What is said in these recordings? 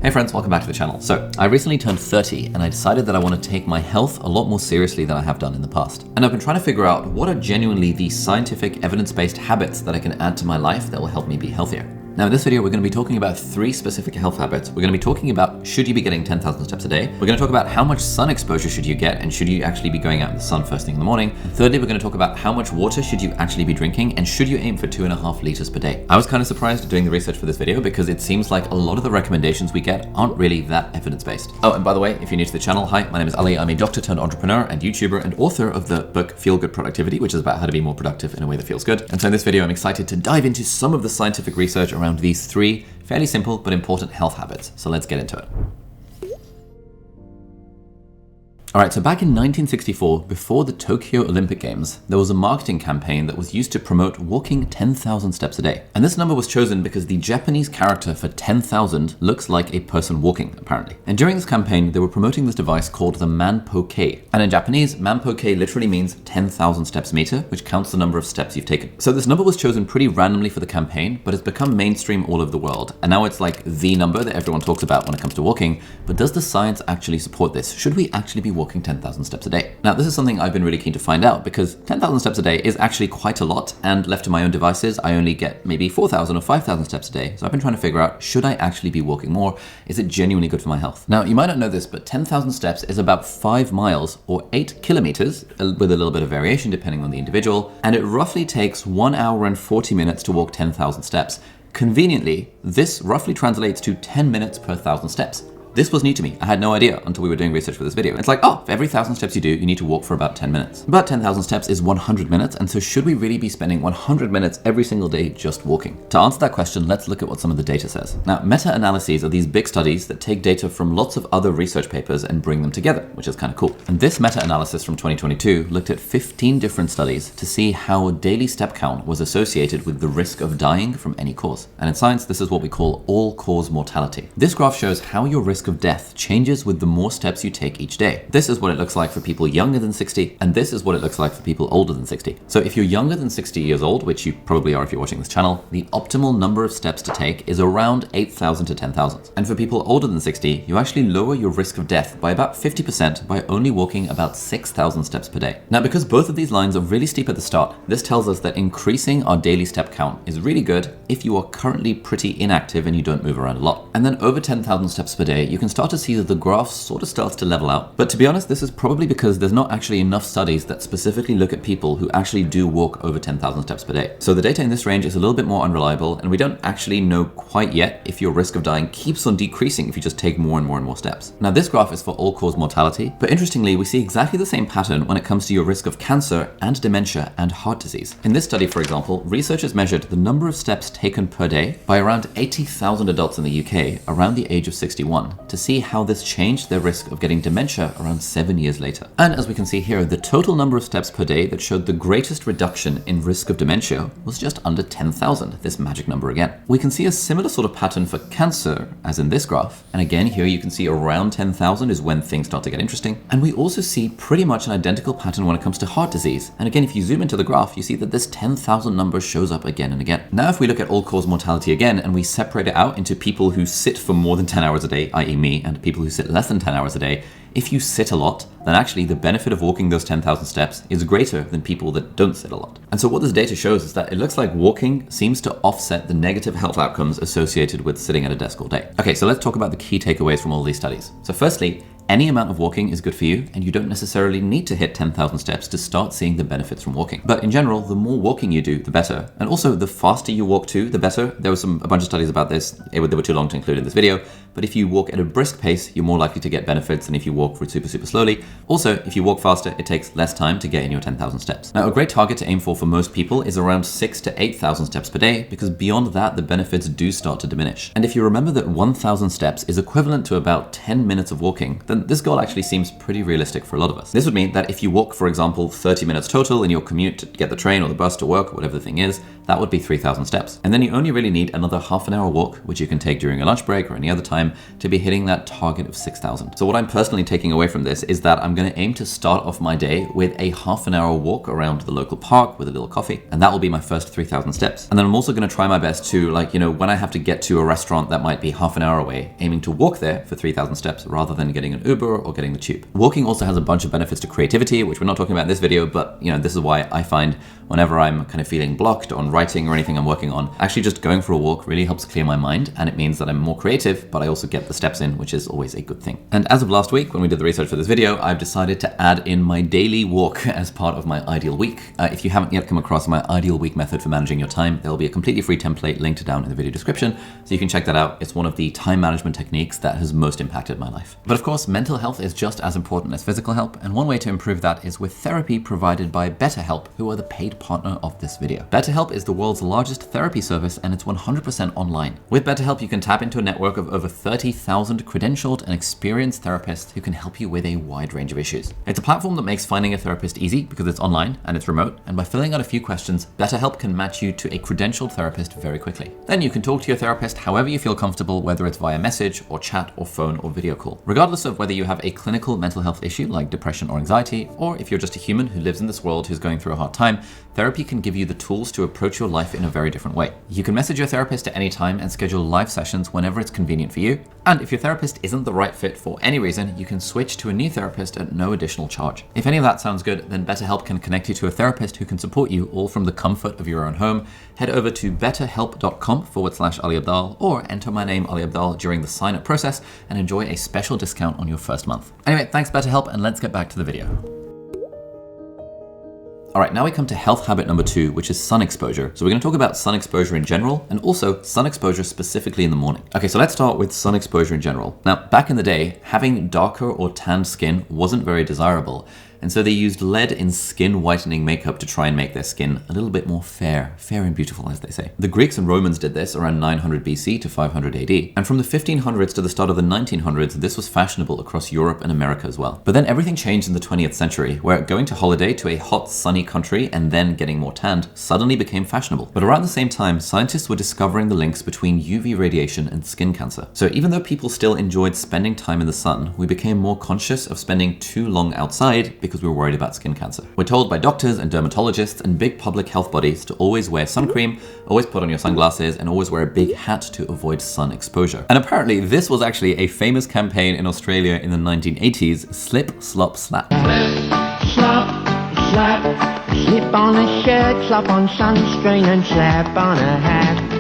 Hey friends, welcome back to the channel. So, I recently turned 30 and I decided that I want to take my health a lot more seriously than I have done in the past. And I've been trying to figure out what are genuinely the scientific, evidence-based habits that I can add to my life that will help me be healthier. Now in this video, we're going to be talking about 3 specific health habits. We're going to be talking about should you be getting 10,000 steps a day. We're going to talk about how much sun exposure should you get and should you actually be going out in the sun first thing in the morning. And thirdly, we're going to talk about how much water should you actually be drinking and should you aim for 2.5 liters per day. I was kind of surprised doing the research for this video because it seems like a lot of the recommendations we get aren't really that evidence-based. Oh, and by the way, if you're new to the channel, hi, my name is Ali. I'm a doctor turned entrepreneur and YouTuber and author of the book Feel Good Productivity, which is about how to be more productive in a way that feels good. And so in this video, I'm excited to dive into some of the scientific research around these 3 fairly simple but important health habits. So let's get into it. All right, so back in 1964, before the Tokyo Olympic Games, there was a marketing campaign that was used to promote walking 10,000 steps a day. And this number was chosen because the Japanese character for 10,000 looks like a person walking, apparently. And during this campaign, they were promoting this device called the Manpo-K. And in Japanese, Manpo-K literally means 10,000 steps meter, which counts the number of steps you've taken. So this number was chosen pretty randomly for the campaign, but it's become mainstream all over the world. And now it's like the number that everyone talks about when it comes to walking. But does the science actually support this? Should we actually be walking 10,000 steps a day? Now, this is something I've been really keen to find out because 10,000 steps a day is actually quite a lot, and left to my own devices, I only get maybe 4,000 or 5,000 steps a day. So I've been trying to figure out, should I actually be walking more? Is it genuinely good for my health? Now, you might not know this, but 10,000 steps is about 5 miles or 8 kilometers with a little bit of variation depending on the individual, and it roughly takes 1 hour and 40 minutes to walk 10,000 steps. Conveniently, this roughly translates to 10 minutes per 1,000 steps. This was new to me. I had no idea until we were doing research for this video. It's like, oh, for every 1,000 steps you do, you need to walk for about 10 minutes. But 10,000 steps is 100 minutes, and so should we really be spending 100 minutes every single day just walking? To answer that question, let's look at what some of the data says. Now, meta-analyses are these big studies that take data from lots of other research papers and bring them together, which is kind of cool. And this meta-analysis from 2022 looked at 15 different studies to see how a daily step count was associated with the risk of dying from any cause. And in science, this is what we call all-cause mortality. This graph shows how your risk of death changes with the more steps you take each day. This is what it looks like for people younger than 60, and this is what it looks like for people older than 60. So if you're younger than 60 years old, which you probably are if you're watching this channel, the optimal number of steps to take is around 8,000 to 10,000. And for people older than 60, you actually lower your risk of death by about 50% by only walking about 6,000 steps per day. Now, because both of these lines are really steep at the start, this tells us that increasing our daily step count is really good if you are currently pretty inactive and you don't move around a lot. And then over 10,000 steps per day, you can start to see that the graph sort of starts to level out. But to be honest, this is probably because there's not actually enough studies that specifically look at people who actually do walk over 10,000 steps per day. So the data in this range is a little bit more unreliable, and we don't actually know quite yet if your risk of dying keeps on decreasing if you just take more and more and more steps. Now, this graph is for all-cause mortality, but interestingly, we see exactly the same pattern when it comes to your risk of cancer and dementia and heart disease. In this study, for example, researchers measured the number of steps taken per day by around 80,000 adults in the UK around the age of 61 to see how this changed their risk of getting dementia around 7 years later. And as we can see here, the total number of steps per day that showed the greatest reduction in risk of dementia was just under 10,000, this magic number again. We can see a similar sort of pattern for cancer as in this graph. And again, here you can see around 10,000 is when things start to get interesting. And we also see pretty much an identical pattern when it comes to heart disease. And again, if you zoom into the graph, you see that this 10,000 number shows up again and again. Now, if we look at all-cause mortality again, and we separate it out into people who sit for more than 10 hours a day, i.e. me, and people who sit less than 10 hours a day, if you sit a lot, then actually the benefit of walking those 10,000 steps is greater than people that don't sit a lot. And so what this data shows is that it looks like walking seems to offset the negative health outcomes associated with sitting at a desk all day. Okay, so let's talk about the key takeaways from all these studies. So firstly, any amount of walking is good for you, and you don't necessarily need to hit 10,000 steps to start seeing the benefits from walking. But in general, the more walking you do, the better. And also, the faster you walk too, the better. There was a bunch of studies about this. They were too long to include in this video. But if you walk at a brisk pace, you're more likely to get benefits than if you walk super slowly. Also, if you walk faster, it takes less time to get in your 10,000 steps. Now, a great target to aim for most people is around 6,000 to 8,000 steps per day, because beyond that, the benefits do start to diminish. And if you remember that 1,000 steps is equivalent to about 10 minutes of walking, then this goal actually seems pretty realistic for a lot of us. This would mean that if you walk, for example, 30 minutes total in your commute to get the train or the bus to work, whatever the thing is, that would be 3,000 steps. And then you only really need another half an hour walk, which you can take during a lunch break or any other time time to be hitting that target of 6,000. So what I'm personally taking away from this is that I'm going to aim to start off my day with a half an hour walk around the local park with a little coffee, and that will be my first 3,000 steps. And then I'm also going to try my best to, like, when I have to get to a restaurant that might be half an hour away, aiming to walk there for 3,000 steps rather than getting an Uber or getting the tube. Walking also has a bunch of benefits to creativity, which we're not talking about in this video, but this is why I find whenever I'm kind of feeling blocked on writing or anything I'm working on, actually just going for a walk really helps clear my mind, and it means that I'm more creative, but I also get the steps in, which is always a good thing. And as of last week, when we did the research for this video, I've decided to add in my daily walk as part of my ideal week. If you haven't yet come across my ideal week method for managing your time, there'll be a completely free template linked down in the video description, so you can check that out. It's one of the time management techniques that has most impacted my life. But of course, mental health is just as important as physical help, and one way to improve that is with therapy provided by BetterHelp, who are the paid partner of this video. BetterHelp is the world's largest therapy service, and it's 100% online. With BetterHelp, you can tap into a network of over 30,000 credentialed and experienced therapists who can help you with a wide range of issues. It's a platform that makes finding a therapist easy because it's online and it's remote, and by filling out a few questions, BetterHelp can match you to a credentialed therapist very quickly. Then you can talk to your therapist however you feel comfortable, whether it's via message or chat or phone or video call. Regardless of whether you have a clinical mental health issue like depression or anxiety, or if you're just a human who lives in this world who's going through a hard time, therapy can give you the tools to approach your life in a very different way. You can message your therapist at any time and schedule live sessions whenever it's convenient for you. And if your therapist isn't the right fit for any reason, you can switch to a new therapist at no additional charge. If any of that sounds good, then BetterHelp can connect you to a therapist who can support you all from the comfort of your own home. Head over to betterhelp.com/Ali Abdaal or enter my name Ali Abdaal during the sign-up process and enjoy a special discount on your first month. Anyway, thanks BetterHelp, and let's get back to the video. All right, now we come to health habit number 2, which is sun exposure. So we're going to talk about sun exposure in general and also sun exposure specifically in the morning. Okay, so let's start with sun exposure in general. Now, back in the day, having darker or tanned skin wasn't very desirable. And so they used lead in skin whitening makeup to try and make their skin a little bit more fair and beautiful, as they say. The Greeks and Romans did this around 900 BC to 500 AD. And from the 1500s to the start of the 1900s, this was fashionable across Europe and America as well. But then everything changed in the 20th century, where going to holiday to a hot, sunny country and then getting more tanned suddenly became fashionable. But around the same time, scientists were discovering the links between UV radiation and skin cancer. So even though people still enjoyed spending time in the sun, we became more conscious of spending too long outside because we were worried about skin cancer. We're told by doctors and dermatologists and big public health bodies to always wear sun cream, always put on your sunglasses, and always wear a big hat to avoid sun exposure. And apparently this was actually a famous campaign in Australia in the 1980s, Slip, Slop, Slap. Slip, slop, slap, slip on a shirt, slop on sunscreen and slap on a hat.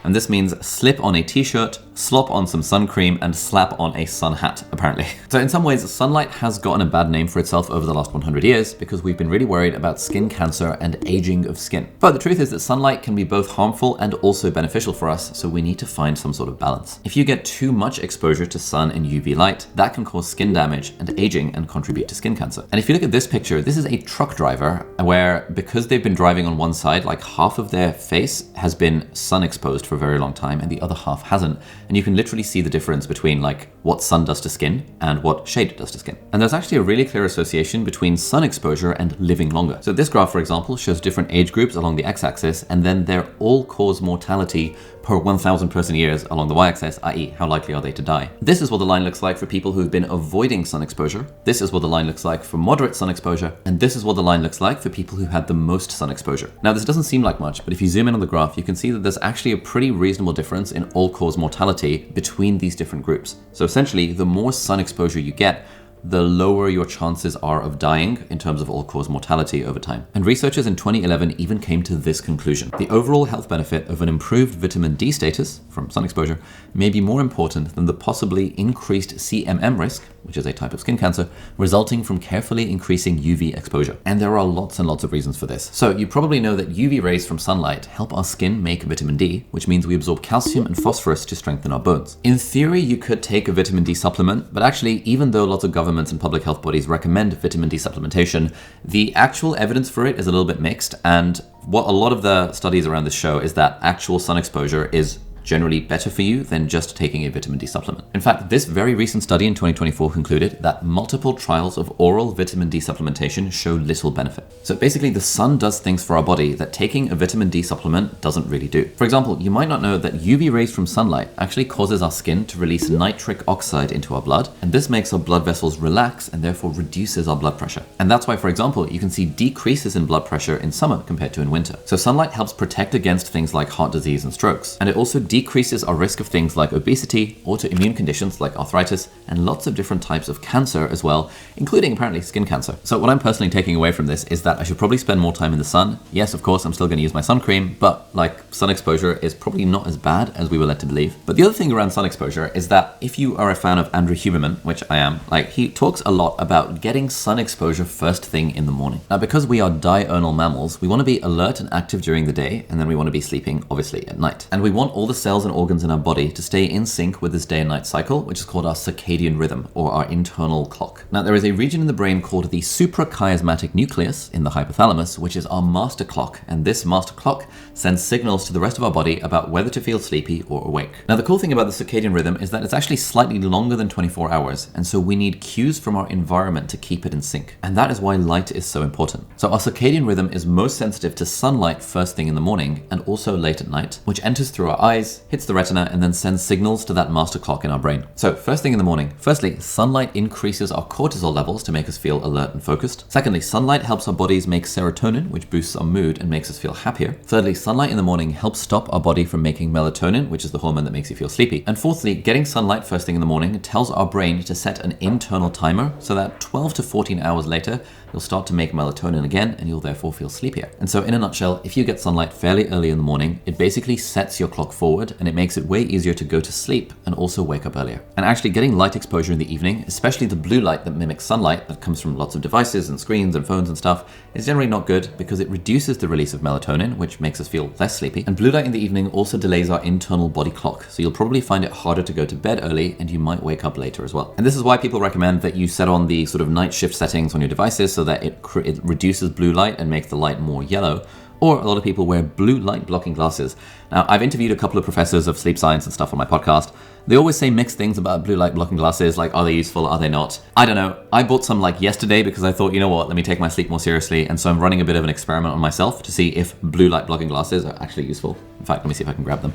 And this means slip on a t-shirt, slop on some sun cream, and slap on a sun hat, apparently. So in some ways, sunlight has gotten a bad name for itself over the last 100 years because we've been really worried about skin cancer and aging of skin. But the truth is that sunlight can be both harmful and also beneficial for us, so we need to find some sort of balance. If you get too much exposure to sun and UV light, that can cause skin damage and aging and contribute to skin cancer. And if you look at this picture, this is a truck driver where, because they've been driving on one side, like half of their face has been sun exposed for a very long time and the other half hasn't. And you can literally see the difference between like what sun does to skin and what shade does to skin. And there's actually a really clear association between sun exposure and living longer. So this graph, for example, shows different age groups along the x-axis and then their all-cause mortality per 1,000 person years along the y-axis, i.e. how likely are they to die. This is what the line looks like for people who've been avoiding sun exposure. This is what the line looks like for moderate sun exposure. And this is what the line looks like for people who had the most sun exposure. Now, this doesn't seem like much, but if you zoom in on the graph, you can see that there's actually a pretty reasonable difference in all-cause mortality between these different groups. So essentially, the more sun exposure you get, the lower your chances are of dying in terms of all-cause mortality over time. And researchers in 2011 even came to this conclusion. The overall health benefit of an improved vitamin D status from sun exposure may be more important than the possibly increased CMM risk, which is a type of skin cancer, resulting from carefully increasing UV exposure. And there are lots and lots of reasons for this. So you probably know that UV rays from sunlight help our skin make vitamin D, which means we absorb calcium and phosphorus to strengthen our bones. In theory, you could take a vitamin D supplement, but actually, even though lots of governments and public health bodies recommend vitamin D supplementation, the actual evidence for it is a little bit mixed. And what a lot of the studies around this show is that actual sun exposure is generally better for you than just taking a vitamin D supplement. In fact, this very recent study in 2024 concluded that multiple trials of oral vitamin D supplementation show little benefit. So basically, the sun does things for our body that taking a vitamin D supplement doesn't really do. For example, you might not know that UV rays from sunlight actually causes our skin to release nitric oxide into our blood, and this makes our blood vessels relax and therefore reduces our blood pressure. And that's why, for example, you can see decreases in blood pressure in summer compared to in winter. So sunlight helps protect against things like heart disease and strokes, and it also decreases our risk of things like obesity, autoimmune conditions like arthritis, and lots of different types of cancer as well, including apparently skin cancer. So what I'm personally taking away from this is that I should probably spend more time in the sun. Yes, of course, I'm still going to use my sun cream, but like sun exposure is probably not as bad as we were led to believe. But the other thing around sun exposure is that if you are a fan of Andrew Huberman, which I am, like he talks a lot about getting sun exposure first thing in the morning. Now, because we are diurnal mammals, we want to be alert and active during the day, and then we want to be sleeping, obviously, at night. And we want all the cells and organs in our body to stay in sync with this day and night cycle, which is called our circadian rhythm, or our internal clock. Now, there is a region in the brain called the suprachiasmatic nucleus in the hypothalamus, which is our master clock, and this master clock sends signals to the rest of our body about whether to feel sleepy or awake. Now, the cool thing about the circadian rhythm is that it's actually slightly longer than 24 hours, and so we need cues from our environment to keep it in sync. And that is why light is so important. So our circadian rhythm is most sensitive to sunlight first thing in the morning and also late at night, which enters through our eyes, hits the retina, and then sends signals to that master clock in our brain. So first thing in the morning, firstly, sunlight increases our cortisol levels to make us feel alert and focused. Secondly, sunlight helps our bodies make serotonin, which boosts our mood and makes us feel happier. Thirdly, sunlight in the morning helps stop our body from making melatonin, which is the hormone that makes you feel sleepy. And fourthly, getting sunlight first thing in the morning tells our brain to set an internal timer so that 12 to 14 hours later, you'll start to make melatonin again and you'll therefore feel sleepier. And so in a nutshell, if you get sunlight fairly early in the morning, it basically sets your clock forward and it makes it way easier to go to sleep and also wake up earlier. And actually getting light exposure in the evening, especially the blue light that mimics sunlight that comes from lots of devices and screens and phones and stuff, is generally not good because it reduces the release of melatonin, which makes us feel less sleepy. And blue light in the evening also delays our internal body clock, so you'll probably find it harder to go to bed early and you might wake up later as well. And this is why people recommend that you set on the sort of night shift settings on your devices so that it reduces blue light and makes the light more yellow. Or a lot of people wear blue light blocking glasses. Now, I've interviewed a couple of professors of sleep science and stuff on my podcast. They always say mixed things about blue light blocking glasses, like are they useful, are they not? I don't know. I bought some like yesterday because I thought, you know what, let me take my sleep more seriously. And so I'm running a bit of an experiment on myself to see if blue light blocking glasses are actually useful. In fact, let me see if I can grab them.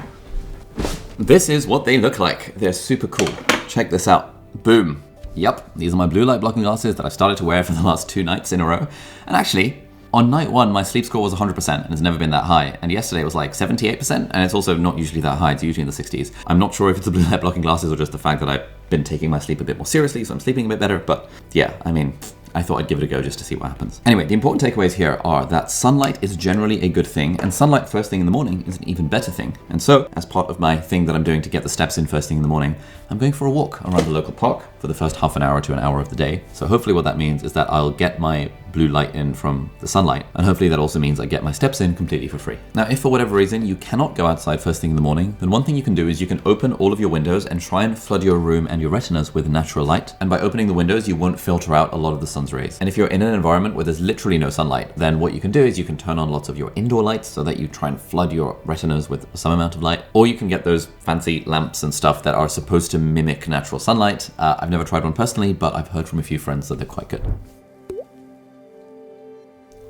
This is what they look like. They're super cool. Check this out. Boom. Yep, these are my blue light blocking glasses that I've started to wear for the last 2 nights in a row. And actually, on night 1, my sleep score was 100% and it's never been that high. And yesterday it was like 78%, and it's also not usually that high, it's usually in the 60s. I'm not sure if it's the blue light blocking glasses or just the fact that I've been taking my sleep a bit more seriously, so I'm sleeping a bit better. But yeah, I mean, I thought I'd give it a go just to see what happens. Anyway, the important takeaways here are that sunlight is generally a good thing, and sunlight first thing in the morning is an even better thing. And so, as part of my thing that I'm doing to get the steps in first thing in the morning, I'm going for a walk around the local park for the first half an hour to an hour of the day. So hopefully what that means is that I'll get my blue light in from the sunlight, and hopefully that also means I get my steps in completely for free. Now, if for whatever reason you cannot go outside first thing in the morning, then one thing you can do is you can open all of your windows and try and flood your room and your retinas with natural light. And by opening the windows, you won't filter out a lot of the sun's rays. And if you're in an environment where there's literally no sunlight, then what you can do is you can turn on lots of your indoor lights so that you try and flood your retinas with some amount of light, or you can get those fancy lamps and stuff that are supposed to mimic natural sunlight. I've never tried one personally, but I've heard from a few friends that they're quite good.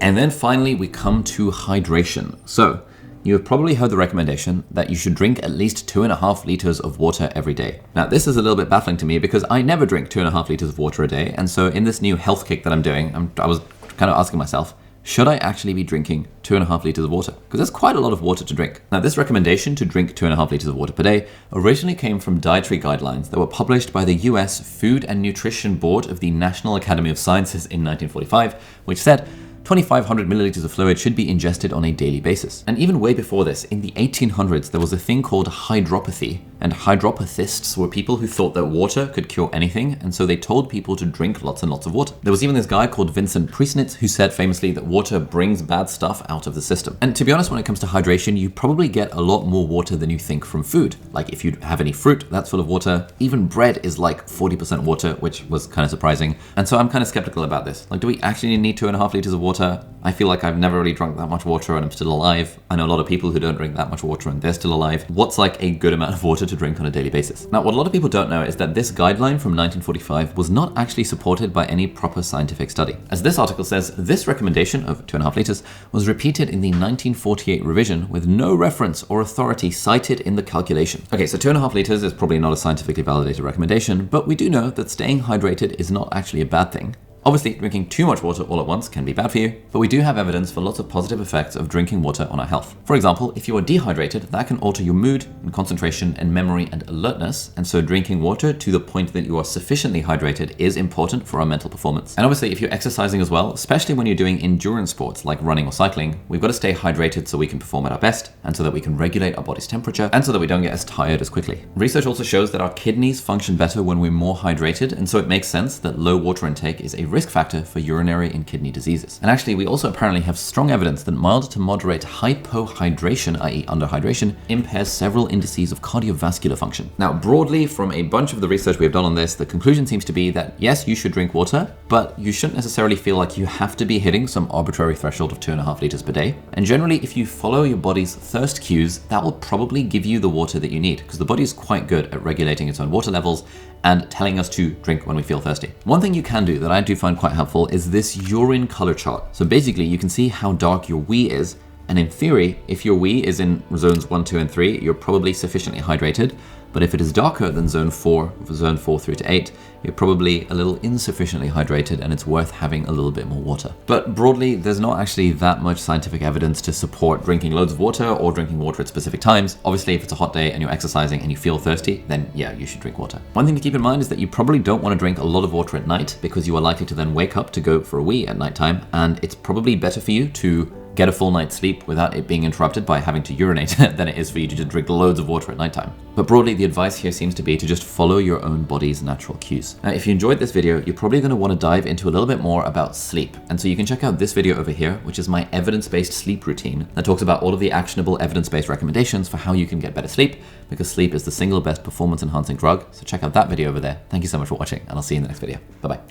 And then finally, we come to hydration. So you have probably heard the recommendation that you should drink at least 2.5 liters of water every day. Now, this is a little bit baffling to me because I never drink 2.5 liters of water a day. And so in this new health kick that I'm doing, I was kind of asking myself, should I actually be drinking 2.5 liters of water? Because there's quite a lot of water to drink. Now, this recommendation to drink 2.5 liters of water per day originally came from dietary guidelines that were published by the US Food and Nutrition Board of the National Academy of Sciences in 1945, which said 2,500 milliliters of fluid should be ingested on a daily basis. And even way before this, in the 1800s, there was a thing called hydropathy. And hydropathists were people who thought that water could cure anything, and so they told people to drink lots and lots of water. There was even this guy called Vincent Priesnitz who said famously that water brings bad stuff out of the system. And to be honest, when it comes to hydration, you probably get a lot more water than you think from food. Like if you have any fruit, that's full of water. Even bread is like 40% water, which was kind of surprising. And so I'm kind of skeptical about this. Like, do we actually need 2.5 liters of water water. I feel like I've never really drunk that much water and I'm still alive. I know a lot of people who don't drink that much water and they're still alive. What's like a good amount of water to drink on a daily basis? Now, what a lot of people don't know is that this guideline from 1945 was not actually supported by any proper scientific study. As this article says, this recommendation of 2.5 liters was repeated in the 1948 revision with no reference or authority cited in the calculation. Okay, so 2.5 liters is probably not a scientifically validated recommendation, but we do know that staying hydrated is not actually a bad thing. Obviously, drinking too much water all at once can be bad for you, but we do have evidence for lots of positive effects of drinking water on our health. For example, if you are dehydrated, that can alter your mood and concentration and memory and alertness, and so drinking water to the point that you are sufficiently hydrated is important for our mental performance. And obviously, if you're exercising as well, especially when you're doing endurance sports like running or cycling, we've got to stay hydrated so we can perform at our best, and so that we can regulate our body's temperature, and so that we don't get as tired as quickly. Research also shows that our kidneys function better when we're more hydrated, and so it makes sense that low water intake is a risk factor for urinary and kidney diseases. And actually, we also apparently have strong evidence that mild to moderate hypohydration, i.e. underhydration, impairs several indices of cardiovascular function. Now, broadly, from a bunch of the research we've done on this, the conclusion seems to be that yes, you should drink water, but you shouldn't necessarily feel like you have to be hitting some arbitrary threshold of 2.5 liters per day. And generally, if you follow your body's thirst cues, that will probably give you the water that you need, because the body is quite good at regulating its own water levels and telling us to drink when we feel thirsty. One thing you can do that I do find quite helpful is this urine color chart. So basically you can see how dark your wee is, and in theory, if your wee is in zones 1, 2, and 3, you're probably sufficiently hydrated. But if it is darker than zone 4 through to 8, you're probably a little insufficiently hydrated and it's worth having a little bit more water. But broadly, there's not actually that much scientific evidence to support drinking loads of water or drinking water at specific times. Obviously, if it's a hot day and you're exercising and you feel thirsty, then yeah, you should drink water. One thing to keep in mind is that you probably don't want to drink a lot of water at night because you are likely to then wake up to go for a wee at nighttime, and it's probably better for you to get a full night's sleep without it being interrupted by having to urinate than it is for you to just drink loads of water at nighttime. But broadly, the advice here seems to be to just follow your own body's natural cues. Now, if you enjoyed this video, you're probably going to want to dive into a little bit more about sleep. And so you can check out this video over here, which is my evidence-based sleep routine that talks about all of the actionable evidence-based recommendations for how you can get better sleep, because sleep is the single best performance-enhancing drug. So check out that video over there. Thank you so much for watching, and I'll see you in the next video. Bye-bye.